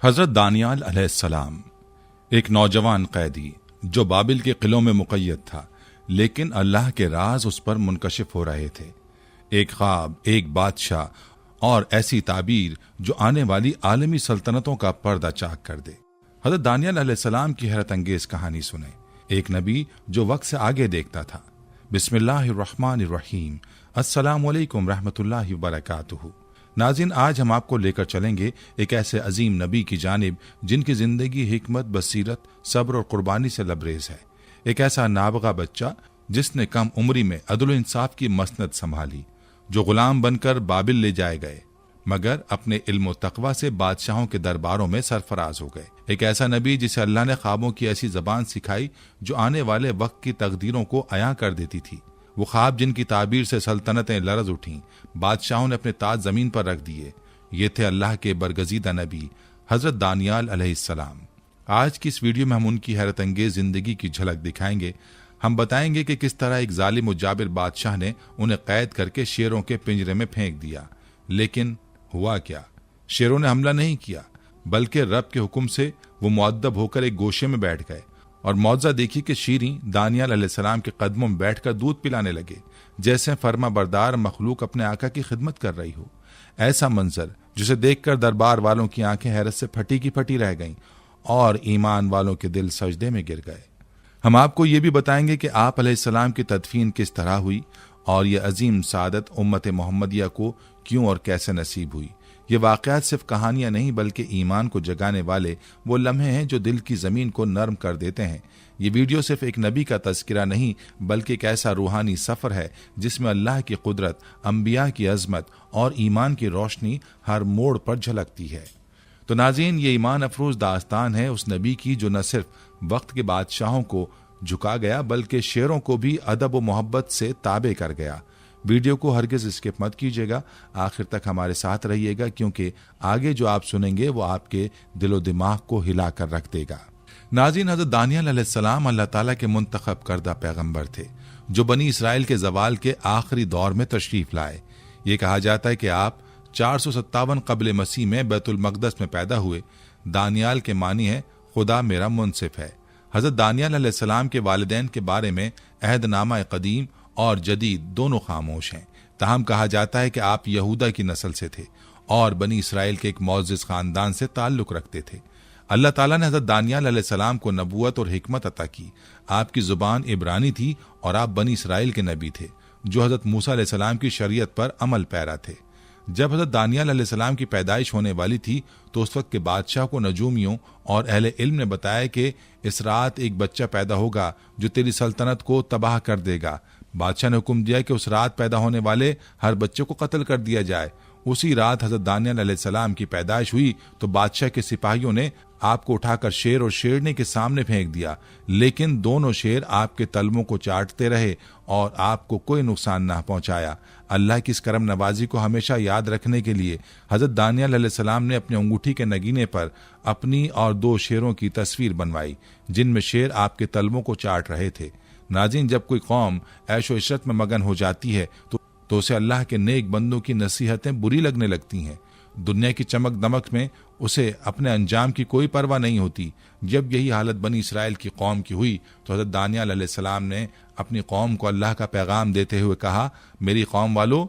हजरत दानियाल अलैहिस्सलाम एक नौजवान कैदी जो बाबिल के किलों में मुक़य्यद था, लेकिन अल्लाह के राज उस पर मुनकशिफ हो रहे थे। एक ख्वाब, एक बादशाह और ऐसी ताबीर जो आने वाली आलमी सल्तनतों का पर्दा चाक कर दे। हजरत दानियाल अलैहिस्सलाम की हैरत अंगेज कहानी सुने। एक नबी जो वक्त से आगे देखता था। बिस्मिल्लाहिर्रहमानिर्रहीम, अस्सलामु अलैकुम रहमतुल्लाहि व बरकातुहू। नाज़रीन, आज हम आपको लेकर चलेंगे एक ऐसे अजीम नबी की जानिब जिनकी जिंदगी हिकमत, बसीरत, सब्र और कुर्बानी से लबरेज है। एक ऐसा नाबगा बच्चा जिसने कम उम्री में अदल इंसाफ की मसनद संभाली, जो गुलाम बनकर बाबिल ले जाए गए मगर अपने इल्म तकवा से बादशाहों के दरबारों में सरफराज हो गए। एक ऐसा नबी जिसे अल्लाह ने ख्वाबों की ऐसी जबान सिखाई जो आने वाले वक्त की तकदीरों को अयां कर देती थी। वो ख्वाब जिनकी ताबीर से सल्तनतें लरज उठीं, बादशाहों ने अपने ताज जमीन पर रख दिए। ये थे अल्लाह के बरगजीदा नबी हजरत दानियाल अलैहिस्सलाम। आज की इस वीडियो में हम उनकी हैरत अंगेज जिंदगी की झलक दिखाएंगे। हम बताएंगे कि किस तरह एक जालिम और जाबिर बादशाह ने उन्हें कैद करके शेरों के पिंजरे में फेंक दिया। लेकिन हुआ क्या? शेरों ने हमला नहीं किया, बल्कि रब के हुक्म से वो मुअद्दब होकर एक गोशे में बैठ गए और मौजा देखी कि शीरी दानियाल अलैहिस्सलाम के कदमों में बैठकर दूध पिलाने लगे, जैसे फर्मा बरदार मखलूक अपने आका की खिदमत कर रही हो। ऐसा मंजर जिसे देखकर दरबार वालों की आंखें हैरत से फटी की फटी रह गईं और ईमान वालों के दिल सजदे में गिर गए। हम आपको ये भी बताएंगे कि आप अलैहिस्सलाम की तदफीन किस तरह हुई और ये अजीम सादत उम्मत मोहम्मदिया को क्यों और कैसे नसीब हुई। ये वाक़यात सिर्फ कहानियां नहीं बल्कि ईमान को जगाने वाले वो लम्हे हैं जो दिल की ज़मीन को नर्म कर देते हैं। ये वीडियो सिर्फ एक नबी का तज़किरा नहीं बल्कि एक ऐसा रूहानी सफ़र है जिसमें अल्लाह की कुदरत, अम्बिया की अजमत और ईमान की रोशनी हर मोड़ पर झलकती है। तो नाज़रीन, ये ईमान अफरोज़ दास्तान है उस नबी की जो न सिर्फ वक्त के बादशाहों को झुका गया बल्कि शेरों को भी अदब व मोहब्बत से ताबे कर गया। वीडियो को हरगिज स्किप मत कीजिएगा, आखिर तक हमारे साथ रहिएगा क्योंकि आगे जो आप सुनेंगे वो आपके दिलो दिमाग को हिला कर रख देगा। नाज़रीन, हज़रत दानियाल अलैहिस्सलाम अल्लाह ताला के मुंतखब करदा पैगंबर थे जो बनी इसराइल के ज़वाल के आखिरी दौर में तशरीफ लाए। ये कहा जाता है कि आप 457 कबल मसीह में बैतुल मक़दस में पैदा हुए। दानियाल के मानी है खुदा मेरा मुनसिफ है। हज़रत दानियाल अलैहिस्सलाम के वालिदैन के बारे में अहदनामा कदीम और जदीद दोनों खामोश हैं। ताहम कहा जाता है कि आप यहूदा की नस्ल से थे और बनी इसराइल के एक मौजिज़ खानदान से ताल्लुक़ रखते थे। अल्लाह ताला ने हज़रत दानियाल अलैहिस्सलाम को नबूवत और हिकमत अता की। आपकी ज़ुबान इब्रानी थी और आप बनी इसराइल के नबी थे जो हज़रत मूसा अलैहिस्सलाम की शरीयत पर अमल पैरा थे। जब हज़रत दानियाल अलैहिस्सलाम की पैदाइश होने वाली थी तो उस वक्त के बादशाह को नजूमियों और अहले इल्म ने बताया कि इस रात एक बच्चा पैदा होगा जो तेरी सल्तनत को तबाह कर देगा। बादशाह ने हुक्म दिया कि उस रात पैदा होने वाले हर बच्चे को कत्ल कर दिया जाए। उसी रात हज़रत दानियाल अलैहिस्सलाम की पैदाइश हुई तो बादशाह के सिपाहियों ने आपको उठाकर शेर और शेरनी के सामने फेंक दिया, लेकिन दोनों शेर आपके तलवों को चाटते रहे और आपको कोई नुकसान न पहुंचाया। अल्लाह की इस करम नवाजी को हमेशा याद रखने के लिए हज़रत दानियाल अलैहिस्सलाम ने अपनी अंगूठी के नगीने पर अपनी और 2 शेरों की तस्वीर बनवाई जिनमें शेर आपके तलवों को चाट रहे थे। नाज़रीन, जब कोई कौम ऐशो इशरत में मगन हो जाती है तो उसे अल्लाह के नेक बंदों की नसीहतें बुरी लगने लगती हैं। दुनिया की चमक दमक में उसे अपने अंजाम की कोई परवाह नहीं होती। जब यही हालत बनी इसराइल की कौम की हुई तो हज़रत दानियाल अलैहिस्सलाम ने अपनी कौम को अल्लाह का पैगाम देते हुए कहा, मेरी कौम वालों,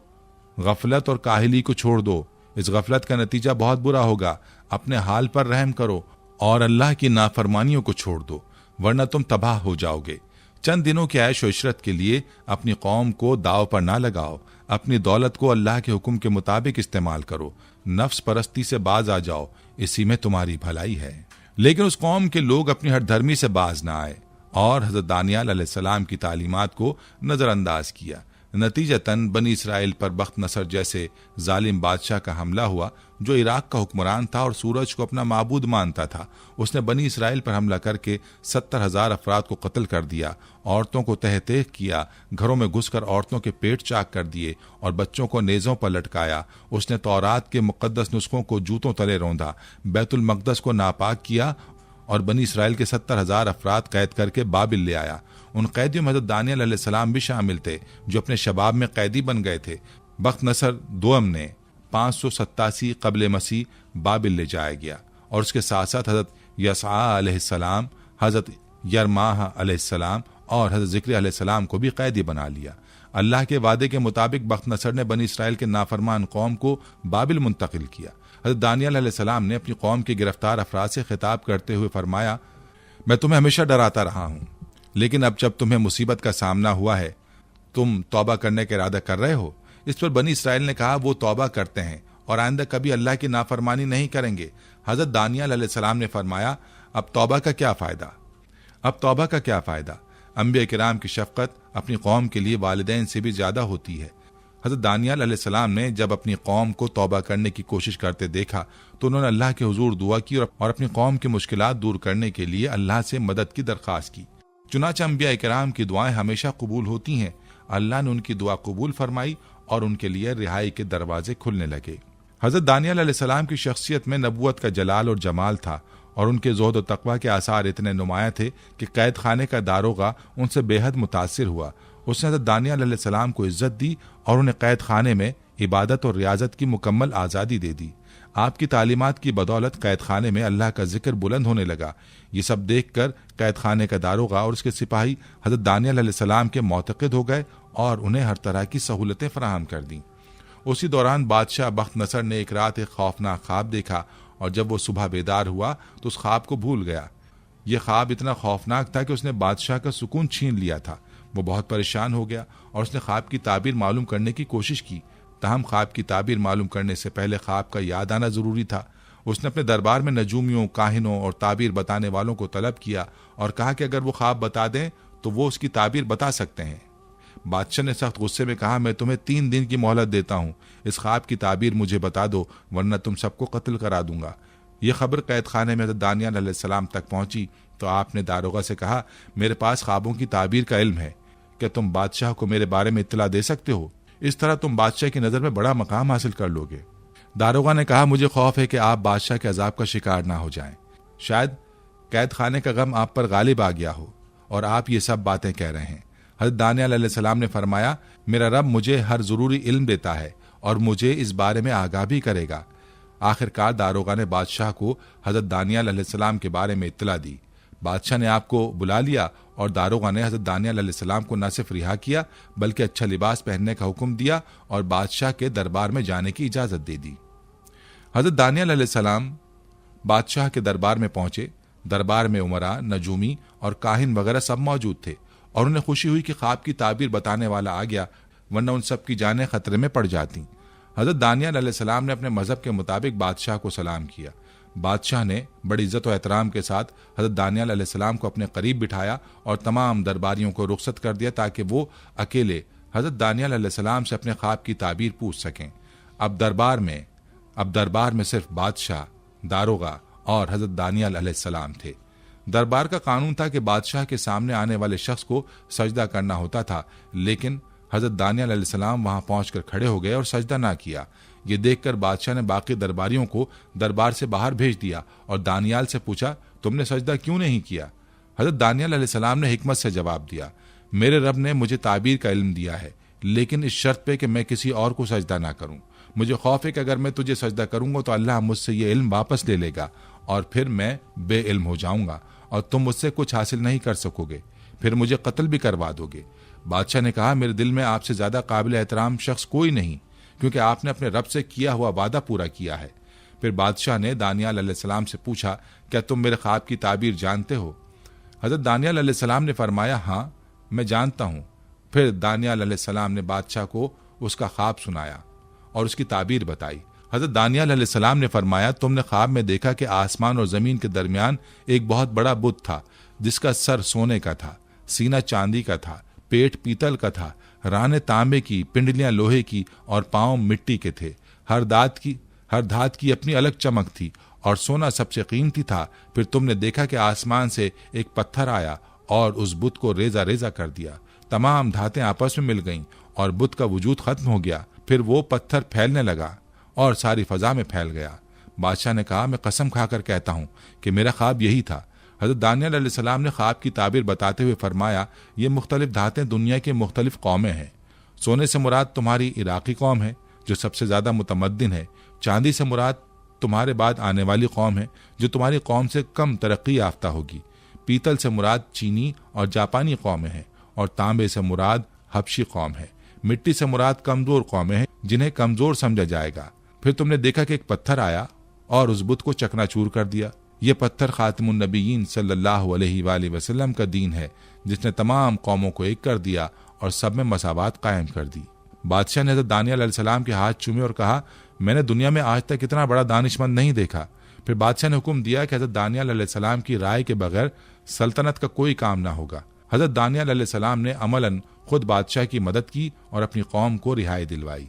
गफलत और काहिली को छोड़ दो। इस गफलत का नतीजा बहुत बुरा होगा। अपने हाल पर रहम करो और अल्लाह की नाफरमानियों को छोड़ दो, वरना तुम तबाह हो जाओगे। चंद दिनों की ऐश और इशरत के लिए अपनी कौम को दाव पर ना लगाओ। अपनी दौलत को अल्लाह के हुक्म के मुताबिक इस्तेमाल करो। नफ्स परस्ती से बाज आ जाओ, इसी में तुम्हारी भलाई है। लेकिन उस कौम के लोग अपनी हठधर्मी से बाज ना आए और हज़रत दानियाल अलैहिस्सलाम की तालीमात को नज़रअंदाज किया। नतीजतन बनी इसराइल पर बख्त नसर जैसे जालिम बादशाह का हमला हुआ जो इराक का हुक्मरान था और सूरज को अपना माबूद मानता था। उसने बनी इसराइल पर हमला करके 70,000 अफराद को कत्ल कर दिया, औरतों को तह किया, घरों में घुसकर औरतों के पेट चाक कर दिए और बच्चों को नेज़ों पर लटकाया। उसने तौरात के मुक़द्दस नुस्खों को जूतों तले रौंदा, बैतुल मक़दस को नापाक किया और बनी इसराइल के 70,000 अफराद कैद करके बाबिल ले आया। उन कैदियों में हज़रत दानियाल अलैहिस्सलाम भी शामिल थे जो अपने शबाब में कैदी बन गए थे। बख्त नसर दोम ने 587 कबल मसीह बाबिल ले जाया गया और उसके साथ साथ हज़रत यसा अलैहिस्सलाम, हज़रत यरमाह अलैहिस्सलाम और हज़रत ज़िक्र अलैहिस्सलाम को भी कैदी बना लिया। अल्लाह के वादे के मुताबिक बख्तनसर ने बनी इसराइल के नाफरमान कौम को बाबिल मुंतकिल किया। हज़रत दानियल अलैहिस्सलाम ने अपनी कौम के गिरफ्तार अफराद से खिताब करते हुए फरमाया, मैं तुम्हें हमेशा डराता रहा हूँ, लेकिन अब जब तुम्हें मुसीबत का सामना हुआ है, तुम तौबा करने का इरादा कर रहे हो। इस पर बनी इसराइल ने कहा, वो तौबा करते हैं और आइंदा कभी अल्लाह की नाफरमानी नहीं करेंगे। हज़रत दानियल अलैहिस्सलाम ने फरमाया, अब तौबा का क्या फ़ायदा, अब तौबा का क्या फ़ायदा। अंबिया किराम की शफ़क़त अपनी कौम के लिए वालिदैन से भी ज़्यादा होती है। हज़रत दानियल अलैहिस्सलाम ने जब अपनी कौम को तौबा करने की कोशिश करते देखा तो उन्होंने अल्लाह के हुजूर दुआ की और अपनी कौम की मुश्किलात दूर करने के लिए अल्लाह से मदद की दरख्वास्त की। चुनांचे अंबिया किराम की दुआएं हमेशा कबूल होती हैं। अल्लाह ने उनकी दुआ कबूल फरमाई और उनके लिए रिहाई के दरवाजे खुलने लगे। हज़रत दानियल अलैहिस्सलाम की शख्सियत में नबूवत का जलाल और जमाल था और उनके ज़ुहद और तक़वा के आसार इतने नुमायां थे कि कैद खाने का दारोगा उनसे बेहद मुतासिर हुआ। उसने हज़रत दानियल अलैहिस्सलाम को इज्जत दी और उन्हें कैद खाने में इबादत और रियाजत की मुकम्मल आज़ादी दे दी। आपकी तालीमात की बदौलत कैद खाने में अल्लाह का जिक्र बुलंद होने लगा। ये सब देख कर कैद खाने का दारोगा और उसके सिपाही हज़रत दानियल अलैहिस्सलाम के मोतक़िद हो गए और उन्हें हर तरह की सहूलतें फराहम कर दी। उसी दौरान बादशाह बख्तनसर ने एक रात एक खौफनाक ख्वाब देखा और जब वो सुबह बेदार हुआ तो उस ख्वाब को भूल गया। ये ख्वाब इतना खौफनाक था कि उसने बादशाह का सुकून छीन लिया था। वो बहुत परेशान हो गया और उसने ख्वाब की ताबीर मालूम करने की कोशिश की। ताहम ख्वाब की ताबीर मालूम करने से पहले ख्वाब का याद आना जरूरी था। उसने अपने दरबार में नजूमियों, काहिनों और ताबीर बताने वालों को तलब किया और कहा कि अगर वो ख्वाब बता दें तो वो उसकी ताबीर बता सकते हैं। बादशाह ने सख्त गुस्से में कहा, मैं तुम्हें 3 दिन की मोहलत देता हूँ, इस ख्वाब की ताबीर मुझे बता दो वरना तुम सबको कत्ल करा दूंगा। यह खबर कैद खाने में हज़रत दानियल अलैहिस्सलाम तक पहुंची तो आपने दारोगा से कहा, मेरे पास ख्वाबों की ताबीर का इल्म है, क्या तुम बादशाह को मेरे बारे में इत्तला दे सकते हो? इस तरह तुम बादशाह की नज़र में बड़ा मकाम हासिल कर लोगे। दारोगा ने कहा, मुझे खौफ है कि आप बादशाह के अजाब का शिकार ना हो जाएं। शायद कैद खाने का गम आप पर गालिब आ गया हो और आप ये सब बातें कह रहे हैं। हज़रत दानियल अलैहिस्सलाम ने फरमाया, मेरा रब मुझे हर ज़रूरी इल्म देता है और मुझे इस बारे में आगाह भी करेगा। आखिरकार दारोगा ने बादशाह को हज़रत दानियल अलैहिस्सलाम के बारे में इत्तला दी। बादशाह ने आपको बुला लिया और दारोगा ने हज़रत दानियल अलैहिस्सलाम को न सिर्फ रिहा किया बल्कि अच्छा लिबास पहनने का हुक्म दिया और बादशाह के दरबार में जाने की इजाज़त दे दी। हज़रत दानियल अलैहिस्सलाम बादशाह के दरबार में पहुंचे। दरबार में उमरा, नजूमी और काहिन वगैरह सब मौजूद थे और उन्हें खुशी हुई कि ख्वाब की ताबीर बताने वाला आ गया, वरना उन सब की जानें खतरे में पड़ जाती। हज़रत दानियल अलैहिस्सलाम ने अपने मजहब के मुताबिक बादशाह को सलाम किया। बादशाह ने बड़ी इज्जत और एहतराम के साथ हज़रत दानियल अलैहिस्सलाम को अपने करीब बिठाया और तमाम दरबारियों को रुख्सत कर दिया ताकि वो अकेले हज़रत दानियल अलैहिस्सलाम से अपने ख्वाब की ताबीर पूछ सकें। अब दरबार में सिर्फ बादशाह, दारोगा और हज़रत दानियल अलैहिस्सलाम थे। दरबार का कानून था कि बादशाह के सामने आने वाले शख्स को सजदा करना होता था, लेकिन हज़रत दानियल अलैहिस्सलाम वहां पहुंचकर खड़े हो गए और सजदा ना किया। ये देखकर बादशाह ने बाकी दरबारियों को दरबार से बाहर भेज दिया और दानियल से पूछा, तुमने सजदा क्यों नहीं किया? हज़रत दानियल अलैहिस्सलाम ने हिकमत से जवाब दिया, मेरे रब ने मुझे ताबीर का इल्म दिया है, लेकिन इस शर्त पे कि मैं किसी और को सजदा ना करूं। मुझे खौफ है कि अगर मैं तुझे सजदा करूंगा तो अल्लाह मुझसे ये इल्म वापस ले लेगा और फिर मैं बेइल्म हो जाऊंगा और तुम मुझसे कुछ हासिल नहीं कर सकोगे, फिर मुझे कत्ल भी करवा दोगे। बादशाह ने कहा, मेरे दिल में आपसे ज्यादा काबिल एहतराम शख्स कोई नहीं, क्योंकि आपने अपने रब से किया हुआ वादा पूरा किया है। फिर बादशाह ने दानियल अलैहिस्सलाम से पूछा, क्या तुम मेरे ख्वाब की ताबीर जानते हो? हज़रत दानियल अलैहिस्सलाम ने फरमाया, हाँ मैं जानता हूँ। फिर दानियल अलैहिस्सलाम ने बादशाह को उसका ख्वाब सुनाया और उसकी ताबीर बताई। हज़रत दानियल अलैहिस्सलाम ने फरमाया, तुमने ख्वाब में देखा कि आसमान और ज़मीन के दरमियान एक बहुत बड़ा बुत था, जिसका सर सोने का था, सीना चांदी का था, पेट पीतल का था, रानें तांबे की, पिंडलियां लोहे की और पांव मिट्टी के थे। हर धात की अपनी अलग चमक थी और सोना सबसे कीमती था। फिर तुमने देखा कि आसमान से एक पत्थर आया और उस बुत को रेजा रेजा कर दिया। तमाम धातें आपस में मिल गईं और बुत का वजूद खत्म हो गया। फिर वो पत्थर फैलने लगा और सारी फजा में फैल गया। बादशाह ने कहा, मैं कसम खाकर कहता हूं कि मेरा ख्वाब यही था। हज़रत दानियल अलैहिस्सलाम ने ख्वाब की ताबीर बताते हुए फरमाया, ये मुख्तलिफ धातें दुनिया की मुख्तलिफ कौमें हैं। सोने से मुराद तुम्हारी इराकी कौम है जो सबसे ज्यादा मुतमद्दिन है। चांदी से मुराद तुम्हारे बाद आने वाली कौम है जो तुम्हारी कौम से कम तरक्की याफ्ता होगी। पीतल से मुराद चीनी और जापानी कौमें हैं और तांबे से मुराद हबशी कौम है। मिट्टी से मुराद कमजोर कौमें हैं जिन्हें कमजोर समझा जाएगा। फिर तुमने देखा कि एक पत्थर आया और उस बुत को चकनाचूर कर दिया। यह पत्थर खातिमुन नबीयीन सल्लल्लाहु अलैहि वसल्लम का दीन है जिसने तमाम कौमों को एक कर दिया और सब में मसावत कायम कर दी। बादशाह ने हज़रत दानियल अलैहिस्सलाम के हाथ चूमे और कहा, मैंने दुनिया में आज तक इतना बड़ा दानिशमंद नहीं देखा। फिर बादशाह ने हुक्म दिया कि हज़रत दानियल अलैहिस्सलाम की राय के बगैर सल्तनत का कोई काम ना होगा। हज़रत दानियल अलैहिस्सलाम ने अमलन खुद बादशाह की मदद की और अपनी कौम को रिहाई दिलवाई।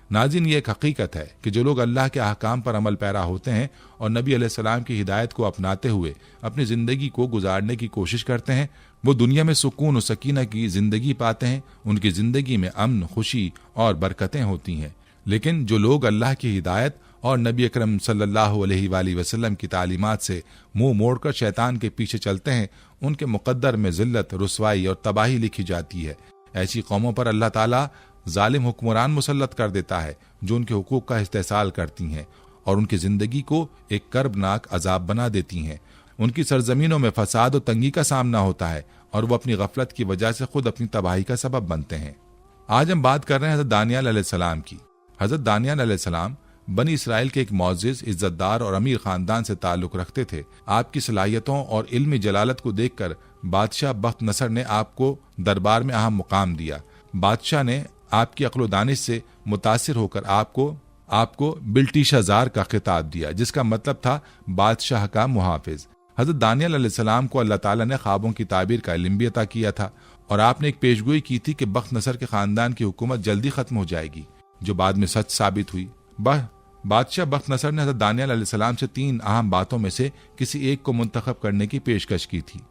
नाज़रीन, ये एक हकीकत है कि जो लोग अल्लाह के अहकाम पर अमल पैरा होते हैं और नबी अलैहिस्सलाम की हिदायत को अपनाते हुए अपनी ज़िंदगी को गुजारने की कोशिश करते हैं, वो दुनिया में सुकून और सकीना की ज़िंदगी पाते हैं। उनकी ज़िंदगी में अमन, खुशी और बरकतें होती हैं। लेकिन जो लोग अल्लाह की हिदायत और नबी अकरम सल्लल्लाहु अलैहि वसल्लम की तालीमात से मुंह मोड़कर शैतान के पीछे चलते हैं, उनके मुकद्दर में जिल्लत, रुसवाई और तबाही लिखी जाती है। ऐसी कौमों पर अल्लाह ताला जालिम हुक्मरान मुसल्लत कर देता है जो उनके हुकूक का इस्तेसाल करती हैं और उनकी जिंदगी को एक कर्बनाक अजाब बना देती हैं। उनकी सरजमीनों में फसाद और तंगी का सामना होता है और वो अपनी गफलत की वजह से खुद अपनी तबाही का सबब बनते हैं। आज हम बात कर रहे हैं हज़रत दानियल अलैहिस्सलाम की। हज़रत दानियल अलैहिस्सलाम बनी इसराइल के एक मौजिज़, इज्जतदार और अमीर खानदान से ताल्लुक रखते थे। आपकी सलाहियतों और इल्मी जलालत को देखकर बादशाह बख्त नसर ने आपको दरबार में अहम मुकाम दिया। बादशाह ने आपकी अक्ल व दानिश से मुतासिर होकर आपको बिल्टीशाजार का खिताब दिया, जिसका मतलब था बादशाह का मुहाफिज। हज़रत दानियल अलैहिस्सलाम को अल्लाह ताला ने ख्वाबों की ताबीर का इल्म भी अता किया था और आपने एक पेशगोई की थी कि बख्त नसर के खानदान की हुकूमत जल्दी खत्म हो जाएगी, जो बाद में सच साबित हुई। बादशाह बख्त नसर ने हज़रत दानियल अलैहिस्सलाम से 3 अहम बातों में से किसी एक को मुंतखब करने की पेशकश की थी।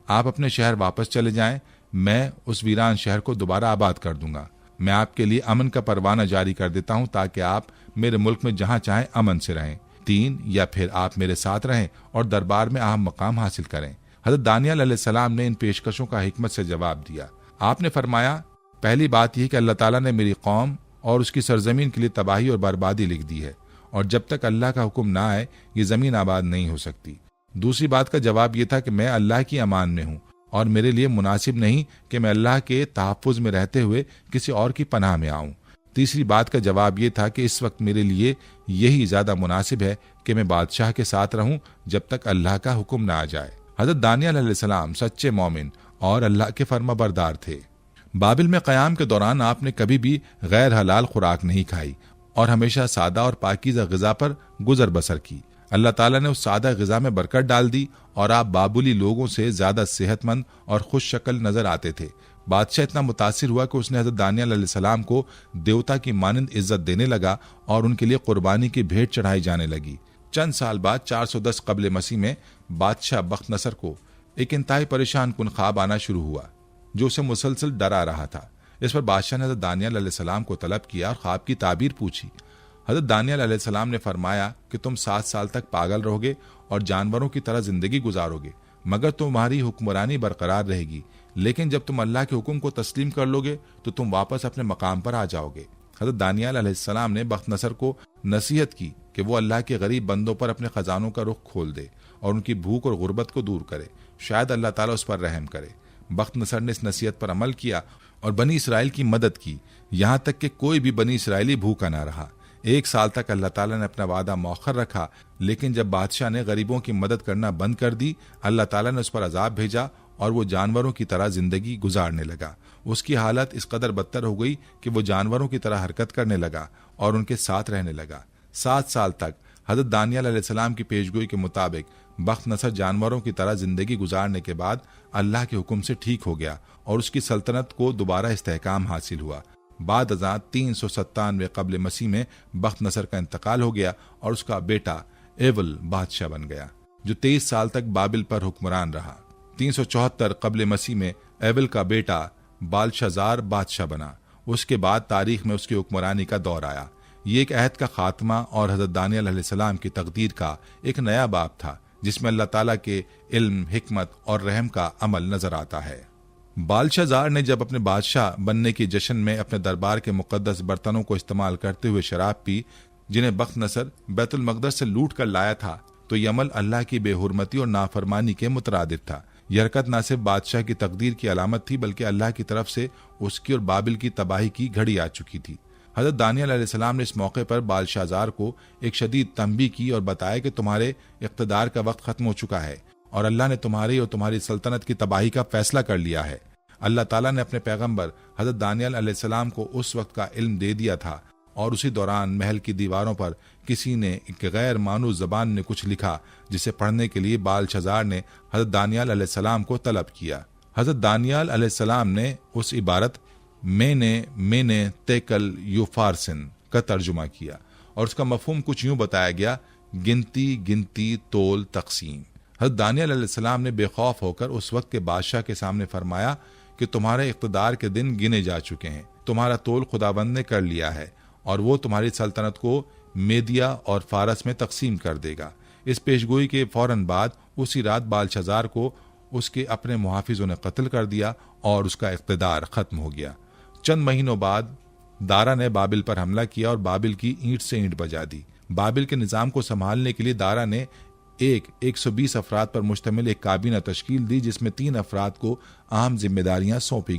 आप अपने शहर वापस चले जाएं, मैं उस वीरान शहर को दोबारा आबाद कर दूंगा। मैं आपके लिए अमन का परवाना जारी कर देता हूं ताकि आप मेरे मुल्क में जहां चाहें अमन से रहें। 3, या फिर आप मेरे साथ रहें और दरबार में अहम मकाम हासिल करें। हज़रत दानियल अलैहिस्सलाम ने इन पेशकशों का हिकमत से जवाब दिया। आपने फरमाया, पहली बात यह कि अल्लाह ताला ने मेरी कौम और उसकी सरजमीन के लिए तबाही और बर्बादी लिख दी है और जब तक अल्लाह का हुक्म ना आए ये जमीन आबाद नहीं हो सकती। दूसरी बात का जवाब यह था कि मैं अल्लाह की अमान में हूँ और मेरे लिए मुनासिब नहीं कि मैं अल्लाह के तहफ़्फ़ुज़ में रहते हुए किसी और की पनाह में आऊँ। तीसरी बात का जवाब यह था कि इस वक्त मेरे लिए यही ज़्यादा मुनासिब है कि मैं बादशाह के साथ रहूँ जब तक अल्लाह का हुक्म ना आ जाए। हज़रत दानियल अलैहिस्सलाम सच्चे मोमिन और अल्लाह के फर्माबरदार थे। बाबिल में क़याम के दौरान आपने कभी भी गैर हलाल खुराक नहीं खाई और हमेशा सादा और पाकीज़ा ग़िज़ा पर गुजर बसर की। अल्लाह ताला ने उस सादा ग़िज़ा में बरकत डाल दी और आप बाबुली लोगों से ज़्यादा सेहतमंद और खुश शक्ल नजर आते थे। बादशाह इतना मुतासिर हुआ कि उसने हज़रत दानियल अलैहिस्सलाम को देवता की मानंद इज्जत देने लगा और उनके लिए कुर्बानी की भेंट चढ़ाई जाने लगी। चंद साल बाद 410 क़ब्ल मसीह में बादशाह बख्त नसर को एक इंतहाई परेशान कुन ख्वाब आना शुरू हुआ जो उसे मुसलसल डरा रहा था। इस पर बादशाह ने हज़रत दानियल अलैहिस्सलाम को तलब किया और ख्वाब की ताबीर पूछी। हज़रत दानियल अलैहिस्सलाम ने फरमाया कि तुम 7 साल तक पागल रहोगे और जानवरों की तरह जिंदगी गुजारोगे, मगर तुम्हारी हुक्मरानी बरकरार रहेगी। लेकिन जब तुम अल्लाह के हुक्म को तस्लीम कर लोगे तो तुम वापस अपने मकाम पर आ जाओगे। हज़रत दानियल अलैहिस्सलाम ने बख्त नसर को नसीहत की कि वो अल्लाह के गरीब बंदों पर अपने खजानों का रुख खोल दे और उनकी भूख और गुर्बत को दूर करे, शायद अल्लाह ताला उस पर रहम करे। बख्त नसर ने इस नसीहत पर अमल किया और बनी इसराइल की मदद की, यहाँ तक कि कोई भी बनी इसराइली भूखा ना रहा। 1 साल तक अल्लाह ताला ने अपना वादा मौखर रखा, लेकिन जब बादशाह ने गरीबों की मदद करना बंद कर दी, अल्लाह ताला ने उस पर अजाब भेजा और वो जानवरों की तरह जिंदगी गुजारने लगा। उसकी हालत इस कदर बदतर हो गई कि वो जानवरों की तरह हरकत करने लगा और उनके साथ रहने लगा। 7 साल तक हज़रत दानियल अलैहिस्सलाम की पेशगोई के मुताबिक बख्त नसर जानवरों की तरह जिंदगी गुजारने के बाद अल्लाह के हुक्म से ठीक हो गया और उसकी सल्तनत को दोबारा इस्तेहकाम हासिल हुआ। बाद अज़ां 397 क़ब्ल मसीह में बख्त नसर का इंतकाल हो गया और उसका बेटा एवल बादशाह बन गया, जो 23 साल तक बाबिल पर हुक्मरान रहा। 374 क़ब्ल मसीह में एवल का बेटा बालशज़ार बादशाह बना। उसके बाद तारीख में उसकी हुक्मरानी का दौर आया। ये एक अहद का खात्मा और हज़रत दानियल अलैहिस्सलाम की तकदीर का एक नया बाब था, जिसमें अल्लाह ताला के इल्म, हिकमत और रहम का अमल नजर आता है। बालशज़ार ने जब अपने बादशाह बनने के जश्न में अपने दरबार के मुकद्दस बर्तनों को इस्तेमाल करते हुए शराब पी, जिन्हें बख्त नसर बैतुल मक़दस से लूट कर लाया था, तो ये अमल अल्लाह की बेहुरमती और नाफरमानी के मुतरादिफ था। यह हरकत न सिर्फ बादशाह की तकदीर की अलामत थी, बल्कि अल्लाह की तरफ से उसकी और बाबिल की तबाही की घड़ी आ चुकी थी। हजरत दानियल अलैहिस्सलाम ने इस मौके पर बालशाज़ार को एक शदीद तंबीह की और बताया कि तुम्हारे इक़्तिदार का वक्त खत्म हो चुका है और अल्लाह ने तुम्हारी और तुम्हारी सल्तनत की तबाही का फैसला कर लिया है। अल्लाह ताला ने अपने पैगंबर हजरत दानियल अलैहिस्सलाम को उस वक्त का इल्म दे दिया था और उसी दौरान महल की दीवारों पर किसी ने एक गैर मानूस जबान ने कुछ लिखा, जिसे पढ़ने के लिए बालशाज़ार ने हजरत दानियल अलैहिस्सलाम को तलब किया। हजरत दानियल अलैहिस्सलाम ने उस इबारत मैंने तेकल युफारसिन का तर्जुमा किया और उसका मफहूम कुछ यूं बताया गया, गिनती तोल तकसीम। हजरत दानियल अलैहिस्सलाम ने बेखौफ होकर उस वक्त के बादशाह के सामने फरमाया कि तुम्हारे इक़्तिदार के दिन गिने जा चुके हैं, तुम्हारा तोल खुदाबंद ने कर लिया है और वो तुम्हारी सल्तनत को मेदिया और फारस में तकसीम कर देगा। इस पेशगोई के फौरन बाद उसी रात बालशाज़ार को उसके अपने मुहाफिजों ने कत्ल कर दिया और उसका इक़्तिदार खत्म हो गया। चंद महीनों बाद दारा ने बाबिल पर हमला किया और बाबिल की ईंट से ईंट बजा दी। बाबिल के निज़ाम को संभालने के लिए दारा ने 120 अफराद पर मुश्तमिल एक काबीना तश्कील दी, जिसमें 3 अफराद को अहम जिम्मेदारियां सौंपी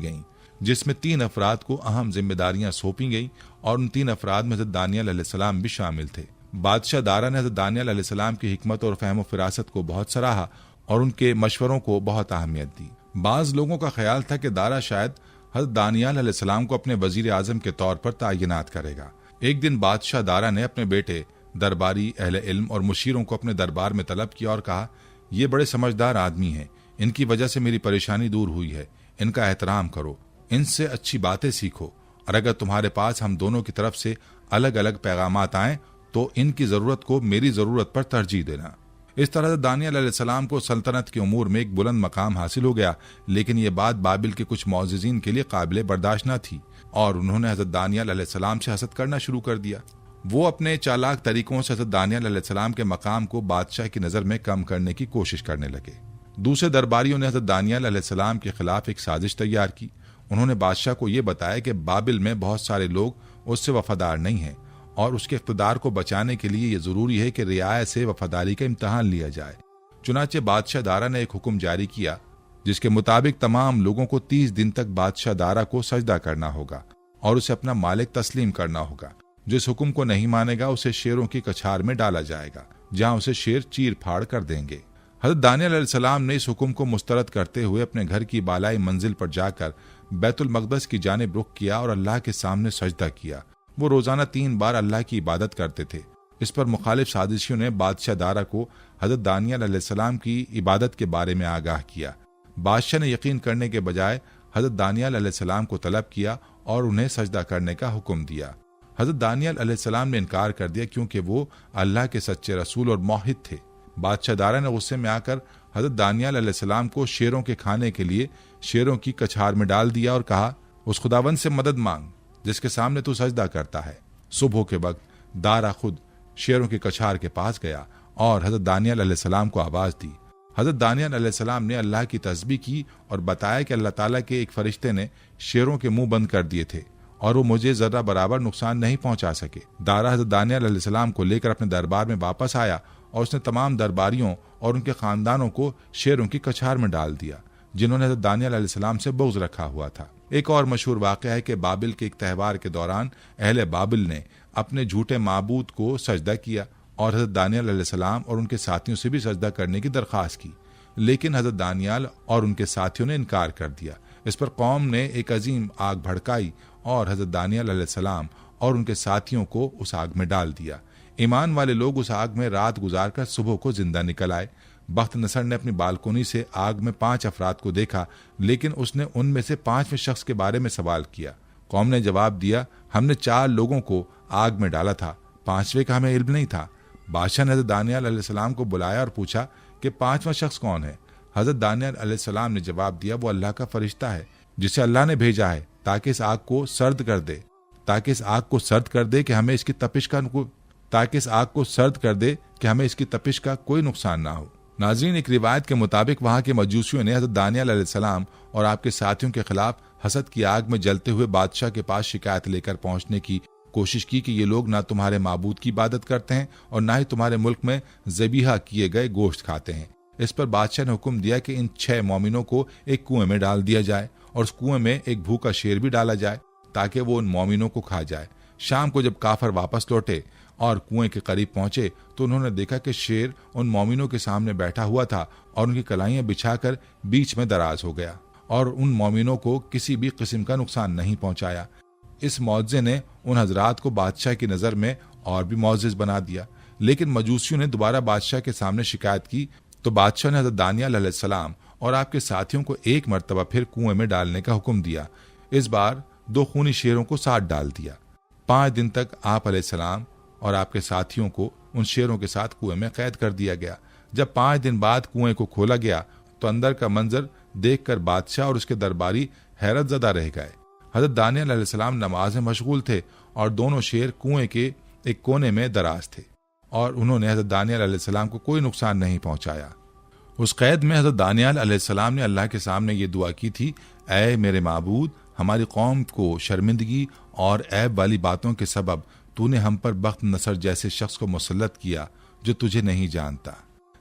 गईं और उन 3 अफराद में हज़रत दानियल अलैहिस्सलाम भी शामिल थे। बादशाह दारा ने हज़रत दानियल अलैहिस्सलाम की हिकमत और फहम फिरासत को बहुत सराहा और उनके मशवरों को बहुत अहमियत दी। बाज लोगों का ख्याल था कि दारा शायद हज़रत दानियल अलैहिस्सलाम को अपने वजीर आजम के तौर पर तैनात करेगा। एक दिन बादशाह दारा ने अपने बेटे दरबारी अहले इल्म और मुशीरों को अपने दरबार में तलब किया और कहा, ये बड़े समझदार आदमी हैं, इनकी वजह से मेरी परेशानी दूर हुई है, इनका एहतराम करो, इनसे अच्छी बातें सीखो और अगर तुम्हारे पास हम दोनों की तरफ से अलग अलग पैगामात आए तो इनकी जरूरत को मेरी जरूरत पर तरजीह देना। इस तरह से दानियल अलैहिस्सलाम को सल्तनत के उमूर में एक बुलंद मकाम हासिल हो गया, लेकिन ये बात बाबिल के कुछ मौजिज़ीन के लिए काबिल बर्दाश्त न थी और उन्होंने हज़रत दानियल अलैहिस्सलाम से हसद करना शुरू कर दिया। वो अपने चालाक तरीकों से हज़रत दानियल अलैहिस्सलाम के मकाम को बादशाह की नज़र में कम करने की कोशिश करने लगे। दूसरे दरबारियों ने हज़रत दानियल अलैहिस्सलाम के खिलाफ एक साजिश तैयार की। उन्होंने बादशाह को ये बताया कि बाबिल में बहुत सारे लोग उससे वफादार नहीं हैं और उसके इक़्तिदार को बचाने के लिए ये जरूरी है कि रियाया से वफादारी का इम्तहान लिया जाए। चुनाचे बादशाह दारा ने एक हुक्म जारी किया, जिसके मुताबिक तमाम लोगों को 30 दिन तक बादशाह दारा को सजदा करना होगा और उसे अपना मालिक तस्लीम करना होगा। जो इस हुक्म को नहीं मानेगा उसे शेरों की कछार में डाला जाएगा, जहां उसे शेर चीर फाड़ कर देंगे। हज़रत दानियल अलैहिस्सलाम ने इस हुक्म को मुस्तरद करते हुए अपने घर की बालाई मंजिल पर जाकर बैतुल मक़दस की जानिब रुख किया और अल्लाह के सामने सजदा किया। वो रोजाना 3 बार अल्लाह की इबादत करते थे। इस पर मुखालिफ साजिशियों ने बादशाह दारा को हज़रत दानियल अलैहिस्सलाम की इबादत के बारे में आगाह किया। बादशाह ने यकीन करने के बजाय हज़रत दानियल अलैहिस्सलाम को तलब किया और उन्हें सजदा करने का हुक्म दिया। हज़रत दानियल अलैहिस्सलाम ने इनकार कर दिया, क्योंकि वो अल्लाह के सच्चे रसूल और मौहिद थे। बादशाह दारा ने गुस्से में आकर हज़रत दानियल अलैहिस्सलाम को शेरों के खाने के लिए शेरों की कछार में डाल दिया और कहा, उस खुदावंद से मदद मांग जिसके सामने तू सजदा करता है। सुबह के वक्त दारा खुद शेरों की कछार के पास गया और हज़रत दानियल अलैहिस्सलाम को आवाज दी। हज़रत दानियल अलैहिस्सलाम ने अल्लाह की तस्बीह की और बताया कि अल्लाह ताला के एक फरिश्ते ने शेरों के मुंह बंद कर दिए थे और वो मुझे जरा बराबर नुकसान नहीं पहुंचा सके। दारा हज़रत दानियल अलैहिस्सलाम को लेकर अपने दरबार में वापस आया और उसने तमाम दरबारियों और उनके खानदानों को शेरों की कछार में डाल दिया, जिन्होंने हज़रत दानियल अलैहिस्सलाम से बुग़्ज़ रखा हुआ था। एक और मशहूर वाक़या है कि बाबिल के एक त्यौहार के दौरान अहले बाबिल ने अपने झूठे माबूद को सजदा किया और हज़रत दानियल अलैहिस्सलाम और उनके साथियों से भी सजदा करने की दरख्वास्त की, लेकिन हज़रत दानियल और उनके साथियों ने इनकार कर दिया। इस पर कौम ने एक अजीम आग भड़काई और हज़रत दानियल अलैहिस्सलाम और उनके साथियों को उस आग में डाल दिया। ईमान वाले लोग उस आग में रात गुजारकर सुबह को जिंदा निकल आए। बख्त नसर ने अपनी बालकोनी से आग में 5 अफराद को देखा, लेकिन उसने उनमें से 5वें शख्स के बारे में सवाल किया। कौम ने जवाब दिया, हमने 4 लोगों को आग में डाला था, 5वें का हमें इल्म नहीं था। बादशाह ने हज़रत दानियल अलैहिस्सलाम को बुलाया और पूछा कि 5वां शख्स कौन है। हज़रत दानियल अलैहिस्सलाम ने जवाब दिया, वो अल्लाह का फरिश्ता है जिसे अल्लाह ने भेजा है ताकि इस आग को सर्द कर दे, कि हमें इसकी तपिश का कोई नुकसान ना हो। नाज़रीन, एक रिवायत के मुताबिक वहां के मजूसियों ने हज़रत दानियल अलैहिस्सलाम और आपके साथियों के खिलाफ हसद की आग में जलते हुए बादशाह के पास शिकायत लेकर पहुंचने की कोशिश की कि ये लोग ना तुम्हारे माबूद की इबादत करते हैं और ना ही तुम्हारे मुल्क में ज़बीहा किए गए गोश्त खाते हैं। इस पर बादशाह ने हुक्म दिया कि इन 6 मोमिनों को एक कुएं में डाल दिया जाए और उस कुएं में एक भूखा शेर भी डाला जाए ताकि वो उन मोमिनों को खा जाए। शाम को जब काफर वापस लौटे और कुएं के करीब पहुंचे तो उन्होंने देखा कि शेर उन मोमिनों के सामने बैठा हुआ था और उनकी कलाइयां बिछाकर बीच में दराज हो गया और उन मोमिनों को किसी भी किस्म का नुकसान नहीं पहुंचाया। इस मौजज़े ने उन हजरात को बादशाह की नज़र में और भी मोअज़्ज़िज़ बना दिया। लेकिन मजूसियों ने दोबारा बादशाह के सामने शिकायत की तो बादशाह ने हज़रत दानियल अलैहिस्सलाम और आपके साथियों को एक मरतबा फिर कुएं में डालने का हुक्म दिया। इस बार 2 खूनी शेरों को साथ डाल दिया। 5 दिन तक आप अलैहिस्सलाम और आपके साथियों को उन शेरों के साथ कुएं में कैद कर दिया गया। जब 5 दिन बाद कुएं को खोला गया तो अंदर का मंजर देखकर बादशाह और उसके दरबारी हैरत ज़दा रह गए। हज़रत दानियल अलैहिस्सलाम नमाज में मशगूल थे और दोनों शेर कुएं के एक कोने में दराज थे और उन्होंने हज़रत दानियल अलैहिस्सलाम को कोई नुकसान नहीं पहुंचाया। उस कैद में हज़रत दानियल अलैहिस्सलाम ने अल्लाह के सामने ये दुआ की थी, ऐ मेरे माबूद, हमारी कौम को शर्मिंदगी और ऐब वाली बातों के सबब तूने हम पर बख्त नसर जैसे शख्स को मुसल्लत किया जो तुझे नहीं जानता।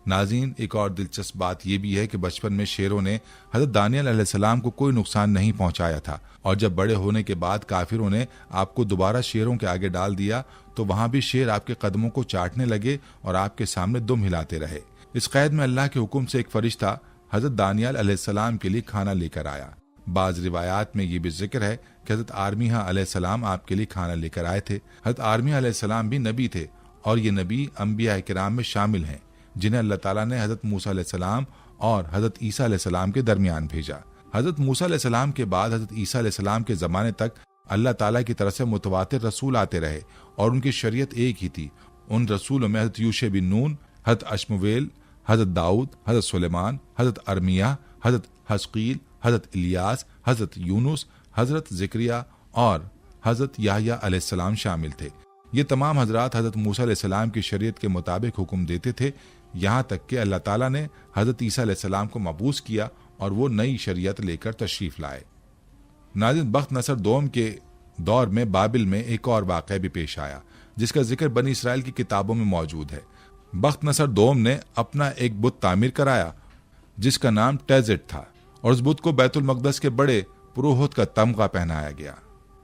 नाज़रीन, एक और दिलचस्प बात यह भी है कि बचपन में शेरों ने हज़रत दानियल अलैहिस्सलाम को कोई नुकसान नहीं पहुंचाया था और जब बड़े होने के बाद काफिरों ने आपको दोबारा शेरों के आगे डाल दिया तो वहां भी शेर आपके कदमों को चाटने लगे और आपके सामने दुम हिलाते रहे। इस कैद में अल्लाह के हुक्म से एक फरिश्ता हज़रत दानियल अलैहिस्सलाम के लिए खाना लेकर आया। बाज रिवायात में ये भी जिक्र है कि हज़रत आर्मिया अलैहिस्सलाम आपके लिए खाना लेकर आए थे। हज़रत आर्मिया अलैहिस्सलाम भी नबी थे और ये नबी अंबिया किराम में शामिल हैं जिन्हें अल्लाह ताला ने हज़रत मूसा अलैहिस्सलाम और हज़रत ईसा अलैहिस्सलाम के दरमियान भेजा। हज़रत मूसा अलैहिस्सलाम के बाद हज़रत ईसा अलैहिस्सलाम के ज़माने तक अल्लाह ताला की तरफ से मुतवातिर रसूल आते रहे और उनकी शरीयत एक ही थी। उन रसूलों में हज़रत यूशे बिन नून, हज़रत अशमुवेल, हज़रत दाऊद, हज़रत सुलेमान, हज़रत अरमिया, हज़रत हस्कील, हज़रत इलियास, हज़रत यूनुस, हज़रत ज़िक्रिया और हज़रत याहया अलैहिस्सलाम शामिल थे। ये तमाम हजरात हज़रत मूसा अलैहिस्सलाम की शरीयत के मुताबिक हुक्म देते थे, यहाँ तक कि अल्लाह ताला ने हज़रत ईसा अलैहिस्सलाम को मबूस किया और वो नई शरीयत लेकर तशरीफ लाए। नाज़रीन, बख्त नसर दोम के दौर में बाबिल में एक और वाक़या भी पेश आया जिसका जिक्र बनी इसराइल की किताबों में मौजूद है। बख्त नसर दोम ने अपना एक बुत तामीर कराया जिसका नाम टेज़ेट था और उस बुत को बैतुल मक़दस के बड़े पुरोहित का तमगा पहनाया गया।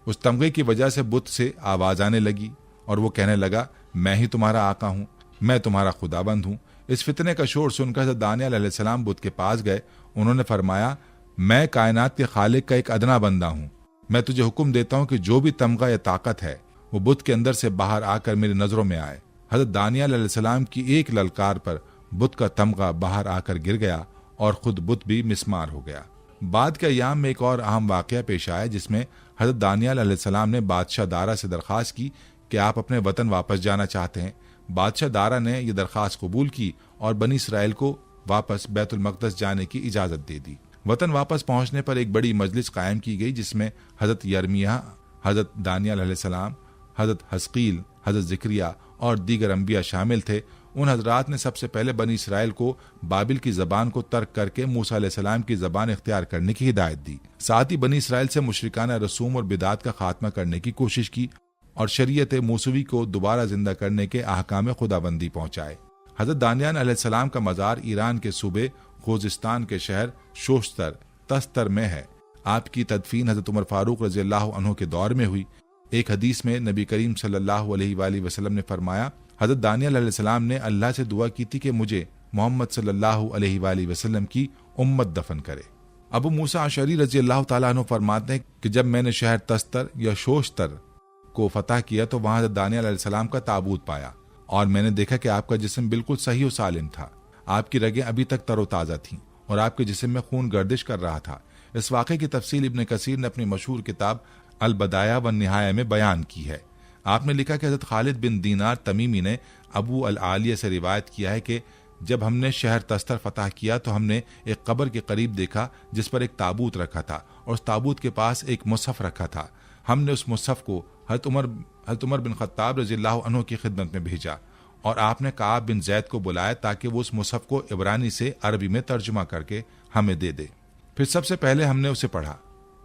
उस तमगे की वजह से बुत से आवाज आने लगी और वो कहने लगा, मैं ही तुम्हारा आका हूँ, मैं तुम्हारा खुदाबंद हूँ। इस फितने का शोर सुनकर हज़रत दानियल अलैहिस्सलाम बुत के पास गए। उन्होंने फरमाया, मैं कायनात के खालिक का एक अदना बंदा हूँ। मैं तुझे हुक्म देता हूँ कि जो भी तमगा या ताकत है वो बुत के अंदर से बाहर आकर मेरी नजरों में आए। हज़रत दानियल अलैहिस्सलाम की एक ललकार पर बुत का तमगा बाहर आकर गिर गया और खुद बुत भी मिस्मार हो गया। बाद के अयाम में एक और अहम वाक़या पेश आया जिसमें हज़रत दानियल अलैहिस्सलाम ने बादशाह दारा से दरख्वास्त की कि आप अपने वतन वापस जाना चाहते हैं। बादशाह दारा ने यह दरख्वास्त कबूल की और बनी इसराइल को वापस बैतुल मक़दस जाने की इजाज़त दे दी। वतन वापस पहुंचने पर एक बड़ी मजलिस कायम की गई जिसमें हज़रत यर्मिया, हज़रत दानियल अलैहिस्सलाम, हज़रत हस्कील, हज़रत ज़िक्रिया और दीगर अंबिया शामिल थे। उन हजरात ने सबसे पहले बनी इसराइल को बाबिल की ज़बान को तर्क करके मूसा अलैहिस्सलाम की ज़बान इख्तियार करने की हिदायत दी। साथ ही बनी इसराइल से मुशरिकाना रसूम और बिदात का खात्मा करने की कोशिश की और शरीयत मूसवी को दोबारा जिंदा करने के अहकाम खुदाबंदी पहुंचाए। हज़रत दानियल अलैहिस्सलाम का मज़ार ईरान के सूबे खोजिस्तान के शहर शोश्तर तस्तर में है। आपकी तदफीन हज़रत उमर फारूक रज़ियल्लाहु अन्हु के दौर में हुई। एक हदीस में नबी करीम सल्लल्लाहु अलैहि वसल्लम ने फरमाया, हज़रत दानियल अलैहिस्सलाम ने अल्लाह से दुआ की थी कि मुझे मोहम्मद सल्लल्लाहु अलैहि वसल्लम की उम्मत दफन करे। अबू मूसा अशअरी रज़ियल्लाहु ताला अन्हु फरमाते हैं कि जब मैंने शहर तस्तर या शोश्तर को फतह किया तो वहां हज़रत दानियल अलैहिस्सलाम का ताबूत पाया और मैंने देखा कि आपका जिस्म बिल्कुल सही और सालिम था। आपकी रगें अभी तक तरोताज़ा थीं और आपके जिस्म में खून गर्दिश कर रहा था। इस वाक़े की तफसील इब्न कसीर ने अपनी मशहूर किताब अल बदाया व निहाया में बयान की है। आपने लिखा कि हज़रत खालिद बिन दीनार तमीमी ने अबू अल आलिया से रिवायत किया है कि जब हमने शहर तस्तर फतह किया तो हमने एक कब्र के करीब देखा जिस पर एक ताबूत रखा था और उस ताबूत के पास एक मुसहफ रखा था। हमने उस मुसहफ को हज़रत उमर बिन खत्ताब रज़ियल्लाहु अन्हु की खिदमत में भेजा और आपने काब बिन जैद को बुलाया ताकि वो उस मुसहफ को इब्रानी से अरबी में तर्जुमा करके हमें दे दे। फिर सबसे पहले हमने उसे पढ़ा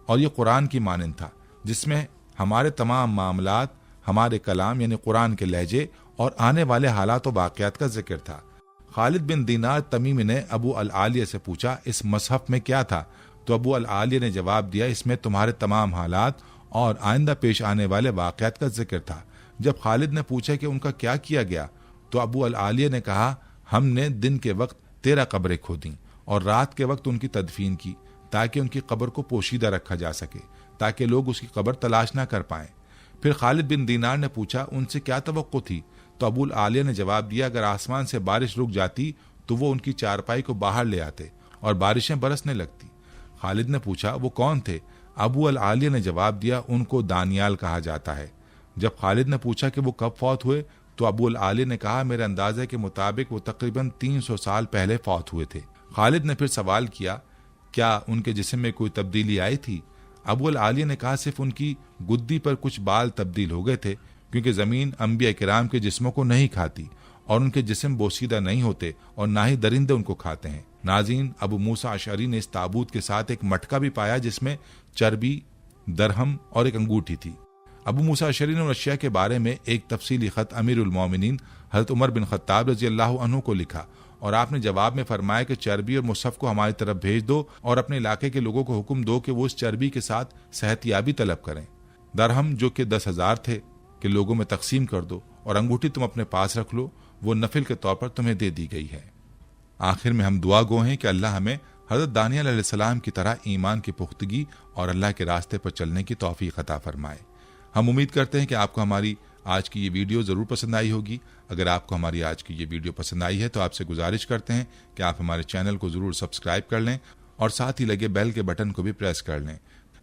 और ये कुरान की मानिंद था जिसमें हमारे तमाम मामलात हमारे कलाम यानी कुरान के लहजे और आने वाले हालात व वाक़यात का जिक्र था। खालिद बिन दीनार तमीमी ने अबू अल आलिया से पूछा, इस मसहफ में क्या था? तो अबू अल आलिया ने जवाब दिया, इसमें तुम्हारे तमाम हालात और आइंदा पेश आने वाले वाक़यात का जिक्र था। जब खालिद ने पूछा कि उनका क्या किया गया, तो अबू अल आलिया ने कहा, हमने दिन के वक्त 13 कब्रें खोदी और रात के वक्त उनकी तदफीन की, ताकि उनकी कब्र को पोशीदा रखा जा सके, ताकि लोग उसकी कब्र तलाश ना कर पाएं। फिर खालिद बिन दीनार ने पूछा, उनसे क्या तवक्को थी? तो अबू आलिया ने जवाब दिया, अगर आसमान से बारिश रुक जाती तो वो उनकी चारपाई को बाहर ले आते और बारिशें बरसने लगती। खालिद ने पूछा, वो कौन थे? अबू अल आलिया ने जवाब दिया, उनको दानियाल कहा जाता है। जब खालिद ने पूछा कि वो कब फौत हुए, तो अबू अल आलिया ने कहा, मेरे अंदाजे के मुताबिक वो तकरीबन 300 साल पहले फौत हुए थे। खालिद ने फिर सवाल किया, क्या उनके जिस्म में कोई तब्दीली आई थी? अबू अल आलिया ने कहा, सिर्फ उनकी गुद्दी पर कुछ बाल तब्दील हो गए थे, क्योंकि जमीन अंबिया किराम के जिस्मों को नहीं खाती और उनके जिस्म बोसीदा नहीं होते और ना ही दरिंदे उनको खाते हैं। नाज़रीन, अबू मूसा अशअरी ने इस ताबूत के साथ एक मटका भी पाया जिसमें चर्बी, दरहम और एक अंगूठी थी। अबू मूसा अशअरी ने रशिया के बारे में एक तफसीली खत अमीरुल मोमिनीन हज़रत उमर बिन खत्ताब रज़ी अल्लाहु अन्हु को लिखा और आपने जवाब में फरमाया कि चर्बी और मुसहफ को हमारी तरफ भेज दो और अपने इलाके के लोगों को हुक्म दो कि वो इस चर्बी के साथ सेहतियाबी तलब करें। दरहम जो कि 10,000 थे कि लोगों में तकसीम कर दो और अंगूठी तुम अपने पास रख लो, वो नफिल के तौर पर तुम्हें दे दी गई है। आखिर में हम दुआ गो हैं कि अल्लाह हमें हज़रत दानियल अलैहिस्सलाम की तरह ईमान की पुख्तगी और अल्लाह के रास्ते पर चलने की तौफीक अता फरमाए। हम उम्मीद करते हैं कि आपको हमारी आज की ये वीडियो ज़रूर पसंद आई होगी। अगर आपको हमारी आज की ये वीडियो पसंद आई है तो आपसे गुजारिश करते हैं कि आप हमारे चैनल को ज़रूर सब्सक्राइब कर लें और साथ ही लगे बेल के बटन को भी प्रेस कर लें,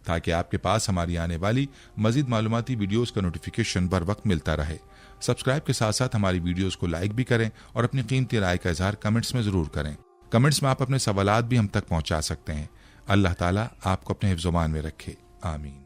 ताकि आपके पास हमारी आने वाली मज़ीद मालूमाती वीडियोस का नोटिफिकेशन बर वक्त मिलता रहे। सब्सक्राइब के साथ साथ हमारी वीडियोस को लाइक भी करें और अपनी कीमती राय का इजहार कमेंट्स में ज़रूर करें। कमेंट्स में आप अपने सवालात भी हम तक पहुँचा सकते हैं। अल्लाह ताला आपको अपने हिफ्ज़-ओ-मान में रखे। आमीन।